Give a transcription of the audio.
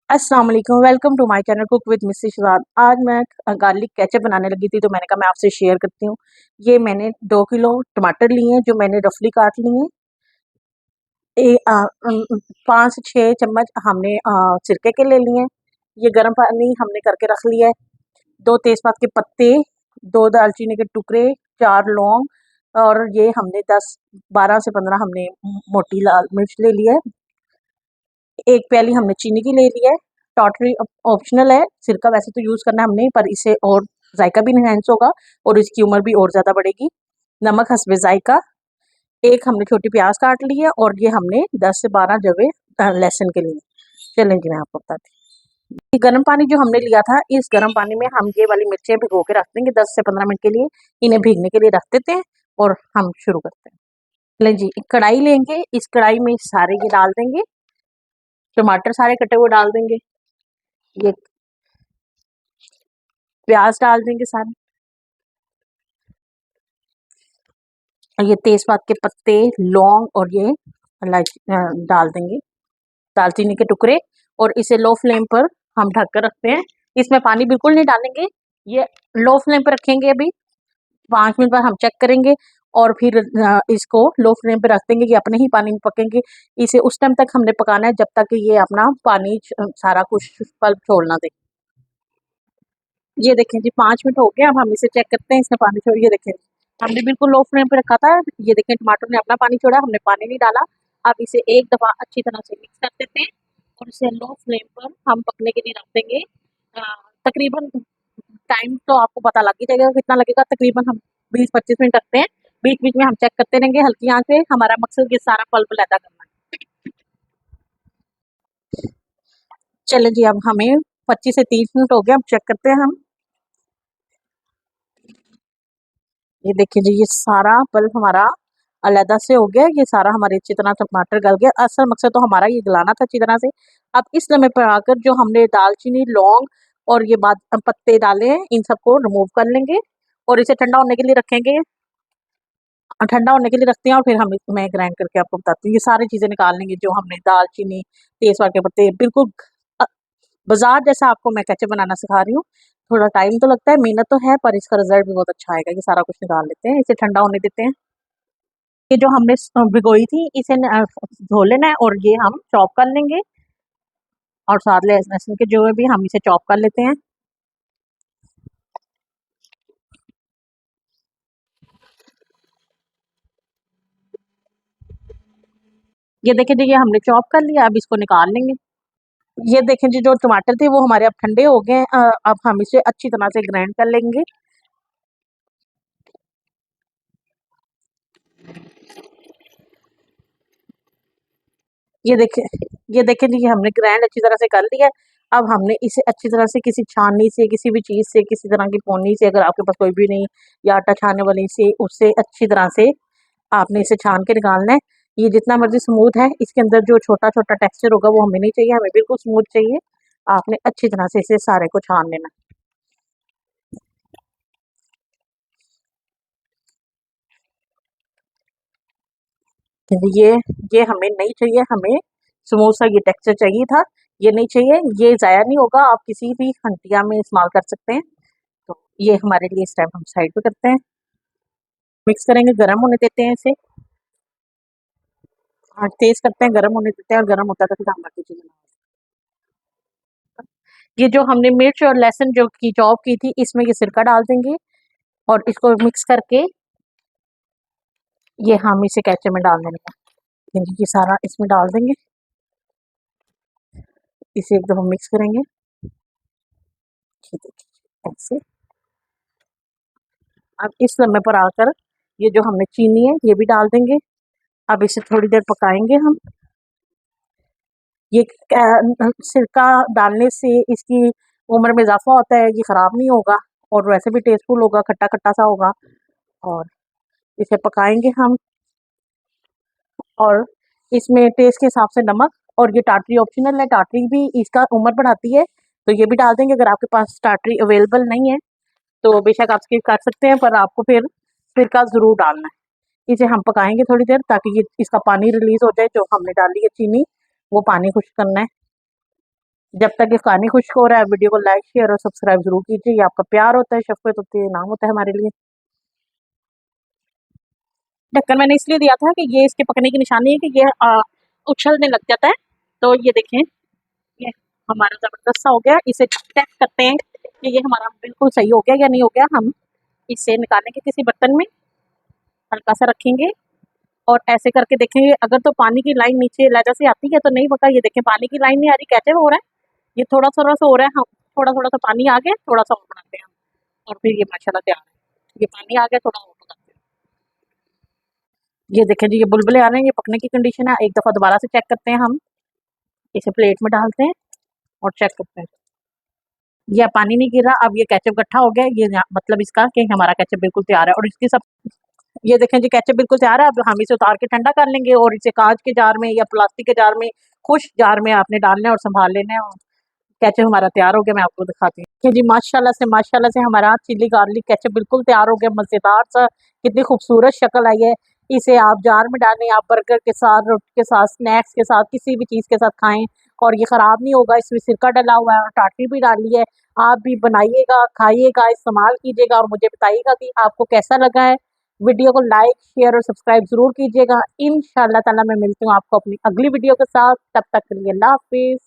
अस्सलाम वालेकुम, welcome to my channel cook with Mrs Shujat. आज मैं गार्लिक केचप बनाने लगी थी, तो मैंने कहा मैं आपसे शेयर करती हूँ। ये मैंने 2 किलो टमाटर लिए हैं, जो मैंने रफली काट लिए हैं। 5 से 6 चम्मच हमने सिरके के ले लिए हैं। ये गर्म पानी हमने करके रख लिया है। 2 तेज़पात के पत्ते, 2 दालचीनी के टुकड़े, 4 लौंग, और ये हमने 12 से 15 हमने मोटी लाल मिर्च ले ली है। 1 प्याली हमने चीनी की ले ली है। टोटली ऑप्शनल है, सिरका वैसे तो यूज़ करना है हमने, पर इससे और जायका भी इनहैंस होगा और इसकी उम्र भी और ज़्यादा बढ़ेगी। नमक हस्बे जायका। 1 हमने छोटी प्याज काट ली है, और ये हमने 10 से 12 जवे लहसुन के लिए। चलें जी, मैं आपको बताती हूँ। ये गर्म पानी जो हमने लिया था, इस गर्म पानी में हम ये वाली मिर्चें भिगो के रख देंगे 10 से 15 मिनट के लिए। इन्हें भीगने के लिए रख देते हैं और हम शुरू करते हैं। चलें जी, एक कढ़ाई लेंगे, इस कढ़ाई में सारे ये डाल देंगे। टमाटर सारे कटे हुए डाल देंगे। ये प्याज डाल देंगे सारे। और ये तेजपात के पत्ते, लौंग और ये इलायची डाल देंगे। दालचीनी के टुकड़े, और इसे लो फ्लेम पर हम ढक कर रखते हैं। इसमें पानी बिल्कुल नहीं डालेंगे, ये लो फ्लेम पर रखेंगे। अभी 5 मिनट बाद हम चेक करेंगे और फिर इसको लो फ्लेम पे रख देंगे। ये अपने ही पानी में पकेंगे। इसे उस टाइम तक हमने पकाना है जब तक कि ये अपना पानी सारा कुछ पल्प छोड़ ना दे। ये देखें जी, 5 मिनट हो गए। अब हम इसे चेक करते हैं, इसने पानी छोड़। ये देखें, हमने बिल्कुल लो फ्लेम पे रखा था। ये देखें, टमाटर ने अपना पानी छोड़ा, हमने पानी नहीं डाला। अब इसे एक दफ़ा अच्छी तरह से मिक्स कर देते हैं और इसे लो फ्लेम पर हम पकने के लिए रख देंगे। अ, तकरीबन टाइम तो आपको पता लग ही जाएगा कितना लगेगा। तकरीबन हम 20-25 मिनट रखते हैं। बीच-बीच में हम चेक करते रहेंगे हल्की आँच पे। हमारा मकसद ये सारा पल्प अलहदा करना है। चलें जी, अब हमें 25 से 30 मिनट हो गए। अब चेक करते हैं हम। ये देखिए जी, ये सारा पल्प हमारा अलहदा से हो गया। ये सारा हमारे अच्छी तरह टमाटर गल गया। असल मकसद तो हमारा ये गलाना था अच्छी तरह से। अब इस लम्हे पर आकर जो हमने दालचीनी, लौंग और ये पत्ते डाले हैं, इन सबको रिमूव कर लेंगे और इसे ठंडा होने के लिए रखेंगे। ठंडा होने के लिए रखते हैं और फिर हम मैं ग्राइंड करके आपको बताती हूँ। ये सारी चीज़ें निकाल लेंगे, जो हमने दालचीनी, तेजपात के पत्ते, बिल्कुल अ, बाजार जैसा आपको मैं केचप बनाना सिखा रही हूँ। थोड़ा टाइम तो लगता है, मेहनत तो है, पर इसका रिजल्ट भी बहुत अच्छा आएगा। ये सारा कुछ निकाल लेते हैं, इसे ठंडा होने देते हैं। ये जो हमने भिगोई थी, इसे धो लेना है और ये हम चॉप कर लेंगे। और साथ लहसुन के जो है भी हम इसे चॉप कर लेते हैं। ये देखें जी, ये हमने चॉप कर लिया। अब इसको निकाल लेंगे। ये देखें जी, जो टमाटर थे वो हमारे अब ठंडे हो गए हैं। अब हम इसे अच्छी तरह से ग्राइंड कर लेंगे। ये देखें जी, ये हमने ग्राइंड अच्छी तरह से कर लिया है। अब हमने इसे अच्छी तरह से किसी छाननी से, किसी भी चीज़ से, किसी तरह की पोनी से, अगर आपके पास कोई भी नहीं, या आटा छानने वाली से, उससे अच्छी तरह से आपने इसे छान के निकालना है। ये जितना मर्ज़ी स्मूथ है, इसके अंदर जो छोटा-छोटा टेक्सचर होगा वो हमें नहीं चाहिए, हमें बिल्कुल स्मूथ चाहिए। आपने अच्छी तरह से इसे सारे को छान लेना है। क्योंकि ये हमें नहीं चाहिए, हमें स्मूथ सा ये टेक्सचर चाहिए था। ये नहीं चाहिए, ये ज़ाया नहीं होगा, आप किसी भी खंटिया में इस्तेमाल कर सकते हैं। तो ये हमारे लिए इस टाइम हम साइड पे करते हैं। मिक्स करेंगे, गरम होने देते हैं इसे। तेज़ करते हैं, गरम होने देते हैं, और गरम होता है तो फिर हम बाकी चीज़ें ये जो हमने मिर्च और लहसुन जो की चॉप की थी, इसमें ये सिरका डाल देंगे और इसको मिक्स करके ये हम इसे केचप में डाल देंगे। ये सारा इसमें डाल देंगे, इसे एक दफ़ा मिक्स करेंगे। ठीक है, ऐसे। अब इस समय पर आकर ये जो हमने चीनी है ये भी डाल देंगे। अब इसे थोड़ी देर पकाएंगे हम। ये सिरका डालने से इसकी उम्र में इजाफा होता है, ये ख़राब नहीं होगा और वैसे भी टेस्टफुल होगा, खट्टा-खट्टा सा होगा। और इसे पकाएंगे हम। और इसमें टेस्ट के हिसाब से नमक, और ये टाटरी ऑप्शनल है, टाटरी भी इसका उम्र बढ़ाती है, तो ये भी डाल देंगे। अगर आपके पास टाटरी अवेलेबल नहीं है तो बेशक आप स्किप कर सकते हैं, पर आपको फिर सिरका ज़रूर डालना है। इसे हम पकाएंगे थोड़ी देर, ताकि ये इसका पानी रिलीज़ हो जाए, जो हमने डाली है चीनी, वो पानी खुश्क करना है। जब तक ये पानी खुश्क हो रहा है, वीडियो को लाइक शेयर और सब्सक्राइब जरूर कीजिए। ये आपका प्यार होता है, शफ़क़त होती है, नाम होता है हमारे लिए। ढक्कन मैंने इसलिए दिया था कि ये इसके पकने की निशानी है कि ये उछलने लग जाता है। तो ये देखें, ये हमारा ज़बरदस्त सा हो गया। इसे चेक करते हैं कि ये हमारा बिल्कुल सही हो गया या नहीं हो गया। हम इसे निकालेंगे किसी बर्तन में, हल्का सा रखेंगे और ऐसे करके देखेंगे। अगर तो पानी की लाइन नीचे लहजा से आती है तो नहीं पका। ये देखें, पानी की लाइन नहीं आ रही, कैसे हो रहा है, ये थोड़ा-थोड़ा सा हो रहा है। हम थोड़ा-थोड़ा सा पानी आ गया, थोड़ा-सा और बनाते हैं हम, और फिर ये माशाल्लाह तैयार है। ये पानी आ गया, थोड़ा और पकाते हैं। ये देखें जी, ये बुलबुले आ रहे हैं, ये पकने की कंडीशन है। एक दफ़ा दोबारा से चेक करते हैं हम। इसे प्लेट में डालते हैं और चेक करते हैं। ये पानी नहीं गिर रहा, अब ये केचप इकट्ठा हो गया। ये मतलब इसका कि हमारा केचप बिल्कुल तैयार है। और इसकी सब ये देखें जी, केचप बिल्कुल तैयार है। अब हम इसे उतार के ठंडा कर लेंगे और इसे कांच के जार में या प्लास्टिक के जार में, खुश्क जार में आपने डालना है और संभाल लेना है। और केचप हमारा तैयार हो गया, मैं आपको दिखाती हूँ। देखिए जी, माशाल्लाह से हमारा चिली गार्लिक केचप बिल्कुल तैयार हो गया, मज़ेदार सा, कितनी खूबसूरत शक्ल आई है। इसे आप जार में डालें, आप बर्गर के साथ, रोटी के साथ, स्नैक्स के साथ, किसी भी चीज़ के साथ खाएँ और ये ख़राब नहीं होगा। इसमें सिरका डला हुआ है और टाटरी भी डाली है। आप भी बनाइएगा, खाइएगा, इस्तेमाल कीजिएगा और मुझे बताइएगा कि आपको कैसा लगा है। वीडियो को लाइक, शेयर और सब्सक्राइब ज़रूर कीजिएगा। इंशाअल्लाह ताला मैं मिलती हूँ आपको अपनी अगली वीडियो के साथ। तब तक के लिए अल्लाह हाफ़िज़।